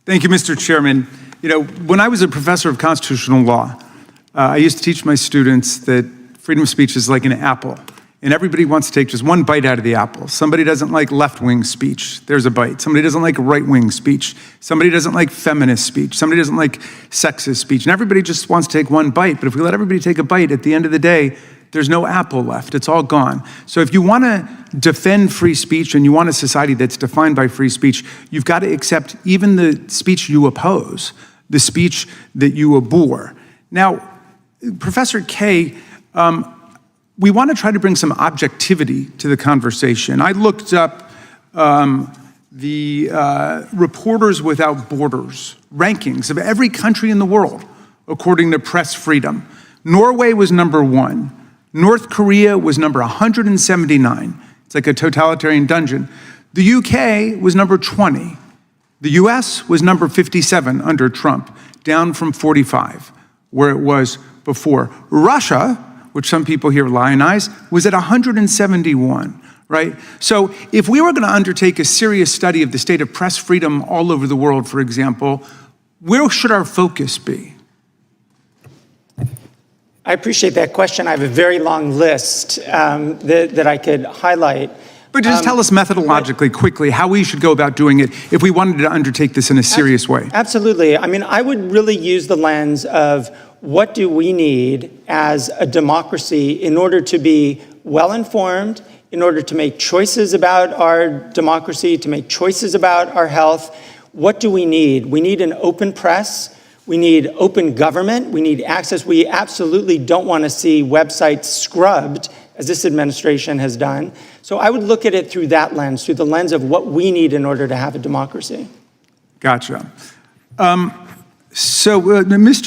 Thank you, Mr. Chairman. You know, when I was a professor of constitutional law, I used to teach my students that freedom of speech is like an apple, and everybody wants to take just one bite out of the apple. Somebody doesn't like left-wing speech, there's a bite. Somebody doesn't like right-wing speech. Somebody doesn't like feminist speech. Somebody doesn't like sexist speech, and everybody just wants to take one bite. But if we let everybody take a bite, at the end of the day, there's no apple left, it's all gone. So if you want to defend free speech and you want a society that's defined by free speech, you've got to accept even the speech you oppose, the speech that you abhor. Now, Professor Kaye, we want to try to bring some objectivity to the conversation. I looked up the Reporters Without Borders rankings of every country in the world, according to press freedom. Norway was number 1. North Korea was number 179. It's like a totalitarian dungeon. The UK was number 20. The US was number 57 under Trump, down from 45, where it was before. Russia, which some people here lionize, was at 171, right? So if we were going to undertake a serious study of the state of press freedom all over the world, for example, where should our focus be? I appreciate that question. I have a very long list that I could highlight. But just tell us methodologically, quickly, how we should go about doing it if we wanted to undertake this in a serious way. Absolutely. I mean, I would really use the lens of what do we need as a democracy in order to be well-informed, in order to make choices about our democracy, to make choices about our health. What do we need? We need an open press. We need open government. We need access. We absolutely don't want to see websites scrubbed, as this administration has done. So I would look at it through that lens, through the lens of what we need in order to have a democracy. Gotcha. Mr.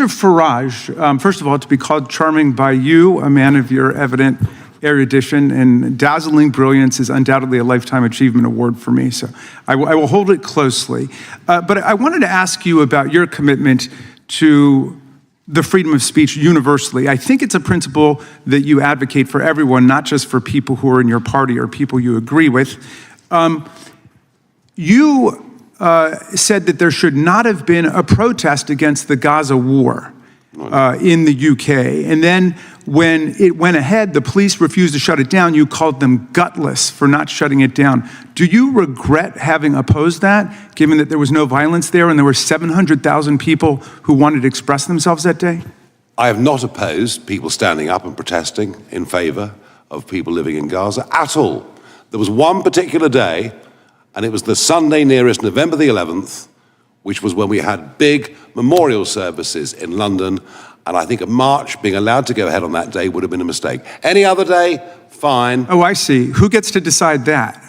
Farage, first of all, to be called charming by you, a man of your evident erudition and dazzling brilliance, is undoubtedly a Lifetime Achievement Award for me, so I will hold it closely. But I wanted to ask you about your commitment to the freedom of speech universally. I think it's a principle that you advocate for everyone, not just for people who are in your party or people you agree with. You said that there should not have been a protest against the Gaza war in the UK. And then when it went ahead, the police refused to shut it down. You called them gutless for not shutting it down. Do you regret having opposed that, given that there was no violence there and there were 700,000 people who wanted to express themselves that day? I have not opposed people standing up and protesting in favor of people living in Gaza at all. There was one particular day, and it was the Sunday nearest November the 11th, which was when we had big memorial services in London, and I think a march being allowed to go ahead on that day would have been a mistake. Any other day, fine. Oh, I see. Who gets to decide that?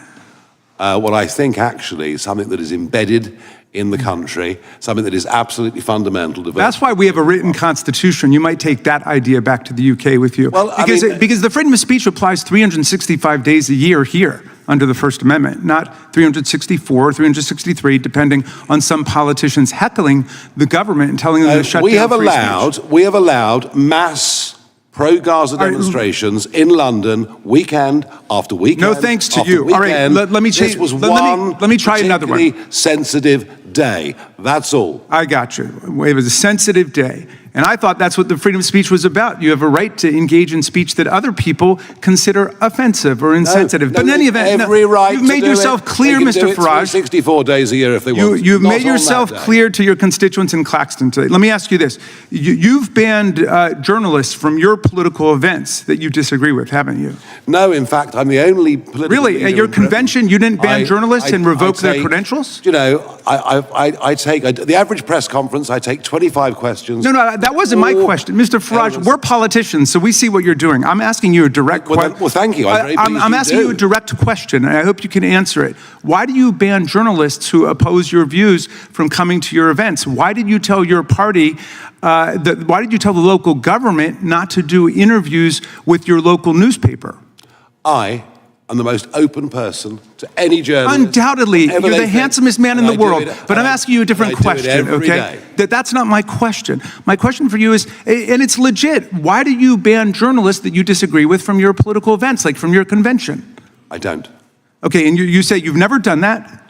Well, I think actually something that is embedded in the country, something that is absolutely fundamental to vote. That's why we have a written constitution. You might take that idea back to the UK with you. Well, because the freedom of speech applies 365 days a year here under the First Amendment, not 364, 363, depending on some politicians heckling the government and telling them to shut down free speech. We have allowed mass pro-Gaza demonstrations in London, weekend after weekend. No thanks to you. All right, let me change. This was let me try another one. Sensitive day. That's all. I got you. It was a sensitive day. And I thought that's what the freedom of speech was about. You have a right to engage in speech that other people consider offensive or insensitive. But in any event, you've made yourself clear, Mr. Farage. 64 days a year if they want. You've made yourself clear to your constituents in Claxton today. Let me ask you this. You've banned journalists from your political events that you disagree with, haven't you? No, in fact, I'm the only political Really? leader At your in Britain. convention, you didn't ban journalists and revoke their credentials? You know, I take, the average press conference, I take 25 questions. No, that wasn't my question. Mr. Farage, we're politicians, so we see what you're doing. I'm asking you a direct question. Well, thank you. I'm asking you a direct question, and I hope you can answer it. Why do you ban journalists who oppose your views from coming to your events? Why did you tell your party, why did you tell the local government not to do interviews with your local newspaper? I am the most open person to any journalist. Undoubtedly, you're the handsomest man in the world. But I'm asking you a different question, okay? That's not my question. My question for you is, and it's legit, why do you ban journalists that you disagree with from your political events, like from your convention? I don't. Okay, and you say you've never done that?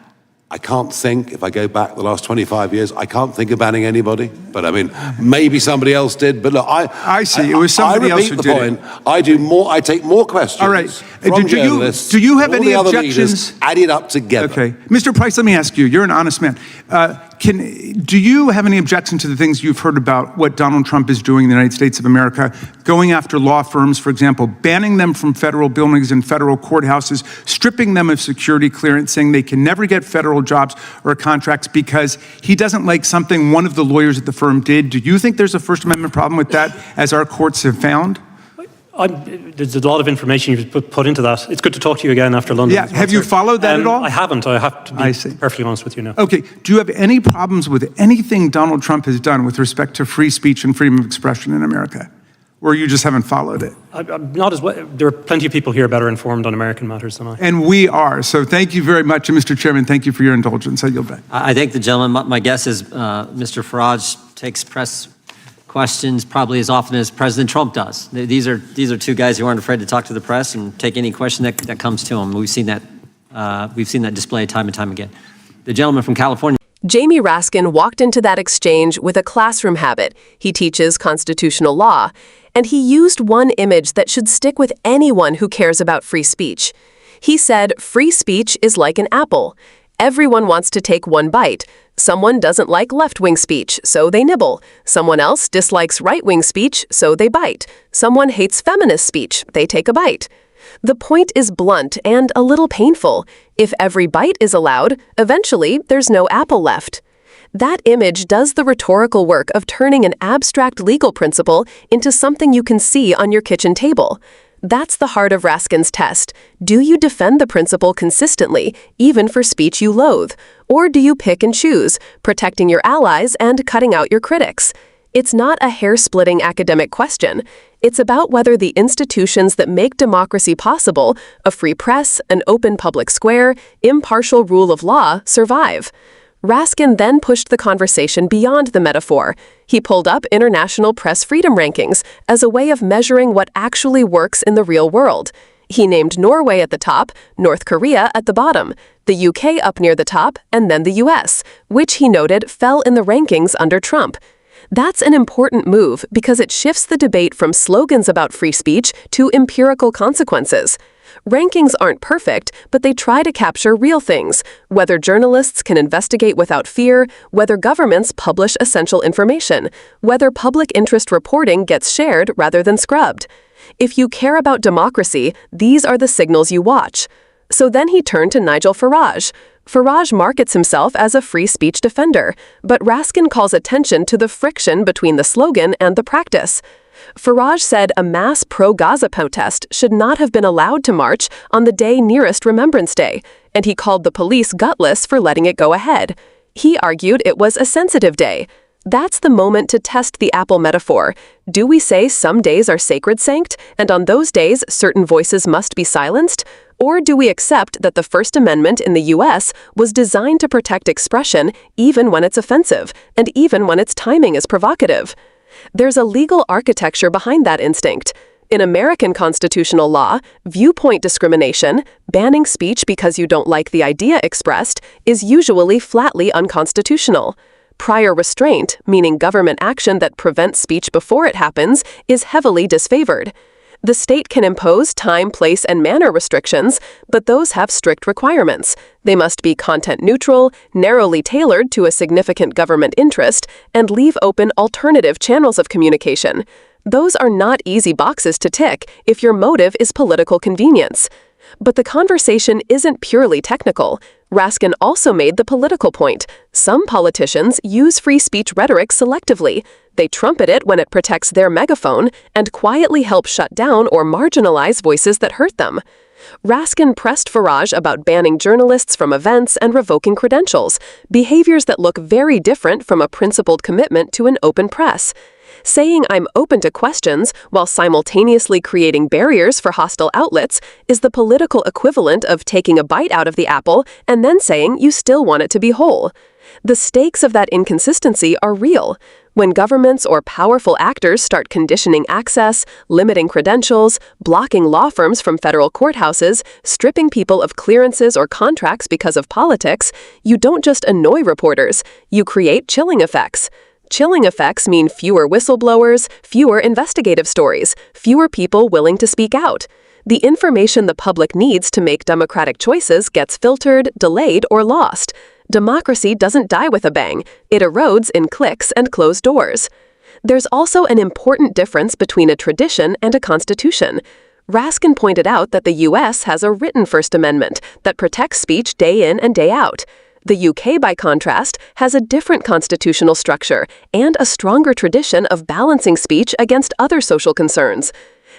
I can't think, if I go back the last 25 years, I can't think of banning anybody. But I mean, maybe somebody else did. But look, I see. It was somebody else who did it. I take more questions. All right. From journalists, do you have all any the other objections? leaders added up together. Okay. Mr. Price, let me ask you. You're an honest man. Do you have any objection to the things you've heard about what Donald Trump is doing in the United States of America, going after law firms, for example, banning them from federal buildings and federal courthouses, stripping them of security clearance, saying they can never get federal jobs or contracts because he doesn't like something one of the lawyers at the firm did? Do you think there's a First Amendment problem with that, as our courts have found? There's a lot of information you've put into that. It's good to talk to you again after London. Yeah, have you followed that at all? I haven't. I have to be perfectly honest with you now. Okay, do you have any problems with anything Donald Trump has done with respect to free speech and freedom of expression in America? Or you just haven't followed it? I'm not as well. There are plenty of people here better informed on American matters than I. And we are. So thank you very much. And Mr. Chairman, thank you for your indulgence. I yield back. I think the gentleman, my guess is Mr. Farage takes press questions probably as often as President Trump does. These are two guys who aren't afraid to talk to the press and take any question that comes to them. We've seen that display time and time again. The gentleman from California. Jamie Raskin walked into that exchange with a classroom habit. He teaches constitutional law, and he used one image that should stick with anyone who cares about free speech. He said, free speech is like an apple. Everyone wants to take one bite. Someone doesn't like left-wing speech, so they nibble. Someone else dislikes right-wing speech, so they bite. Someone hates feminist speech, they take a bite. The point is blunt and a little painful. If every bite is allowed, eventually there's no apple left. That image does the rhetorical work of turning an abstract legal principle into something you can see on your kitchen table. That's the heart of Raskin's test. Do you defend the principle consistently, even for speech you loathe? Or do you pick and choose, protecting your allies and cutting out your critics? It's not a hair-splitting academic question. It's about whether the institutions that make democracy possible, a free press, an open public square, impartial rule of law, survive. Raskin then pushed the conversation beyond the metaphor. He pulled up international press freedom rankings as a way of measuring what actually works in the real world. He named Norway at the top, North Korea at the bottom, the UK up near the top, and then the US, which he noted fell in the rankings under Trump. That's an important move because it shifts the debate from slogans about free speech to empirical consequences. Rankings aren't perfect, but they try to capture real things, whether journalists can investigate without fear, whether governments publish essential information, whether public interest reporting gets shared rather than scrubbed. If you care about democracy, these are the signals you watch. So then he turned to Nigel Farage. Farage markets himself as a free speech defender, but Raskin calls attention to the friction between the slogan and the practice. Farage said a mass pro-Gaza protest should not have been allowed to march on the day nearest Remembrance Day, and he called the police gutless for letting it go ahead. He argued it was a sensitive day. That's the moment to test the apple metaphor. Do we say some days are sacred sanct, and on those days certain voices must be silenced? Or do we accept that the First Amendment in the U.S. was designed to protect expression even when it's offensive, and even when its timing is provocative? There's a legal architecture behind that instinct. In American constitutional law, viewpoint discrimination, banning speech because you don't like the idea expressed, is usually flatly unconstitutional. Prior restraint, meaning government action that prevents speech before it happens, is heavily disfavored. The state can impose time, place, and manner restrictions, but those have strict requirements. They must be content neutral, narrowly tailored to a significant government interest, and leave open alternative channels of communication. Those are not easy boxes to tick if your motive is political convenience. But the conversation isn't purely technical. Raskin also made the political point. Some politicians use free speech rhetoric selectively. They trumpet it when it protects their megaphone and quietly help shut down or marginalize voices that hurt them. Raskin pressed Farage about banning journalists from events and revoking credentials, behaviors that look very different from a principled commitment to an open press. Saying I'm open to questions while simultaneously creating barriers for hostile outlets is the political equivalent of taking a bite out of the apple and then saying you still want it to be whole. The stakes of that inconsistency are real. When governments or powerful actors start conditioning access, limiting credentials, blocking law firms from federal courthouses, stripping people of clearances or contracts because of politics, you don't just annoy reporters, you create chilling effects. Chilling effects mean fewer whistleblowers, fewer investigative stories, fewer people willing to speak out. The information the public needs to make democratic choices gets filtered, delayed, or lost. Democracy doesn't die with a bang. It erodes in clicks and closed doors. There's also an important difference between a tradition and a constitution. Raskin pointed out that the U.S. has a written First Amendment that protects speech day in and day out. The UK, by contrast, has a different constitutional structure and a stronger tradition of balancing speech against other social concerns.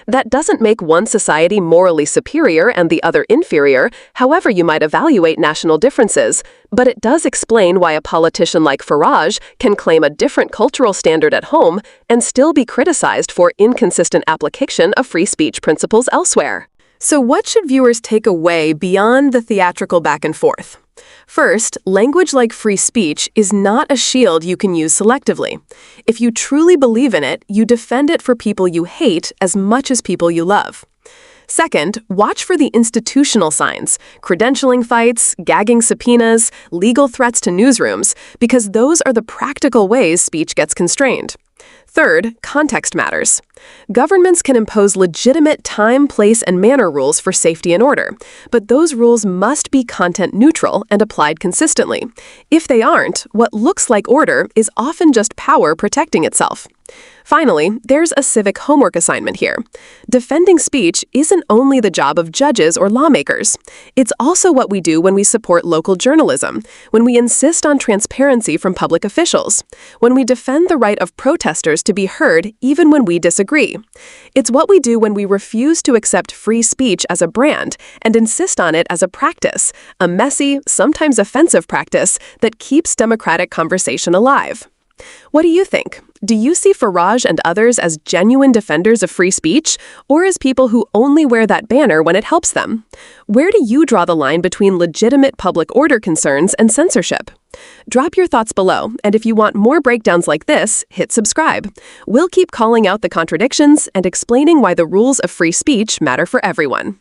That doesn't make one society morally superior and the other inferior, however you might evaluate national differences, but it does explain why a politician like Farage can claim a different cultural standard at home and still be criticized for inconsistent application of free speech principles elsewhere. So what should viewers take away beyond the theatrical back and forth? First, language like free speech is not a shield you can use selectively. If you truly believe in it, you defend it for people you hate as much as people you love. Second, watch for the institutional signs, credentialing fights, gagging subpoenas, legal threats to newsrooms, because those are the practical ways speech gets constrained. Third, context matters. Governments can impose legitimate time, place, and manner rules for safety and order, but those rules must be content neutral and applied consistently. If they aren't, what looks like order is often just power protecting itself. Finally, there's a civic homework assignment here. Defending speech isn't only the job of judges or lawmakers. It's also what we do when we support local journalism, when we insist on transparency from public officials, when we defend the right of protesters to be heard even when we disagree. It's what we do when we refuse to accept free speech as a brand and insist on it as a practice, a messy, sometimes offensive practice that keeps democratic conversation alive. What do you think? Do you see Farage and others as genuine defenders of free speech, or as people who only wear that banner when it helps them? Where do you draw the line between legitimate public order concerns and censorship? Drop your thoughts below, and if you want more breakdowns like this, hit subscribe. We'll keep calling out the contradictions and explaining why the rules of free speech matter for everyone.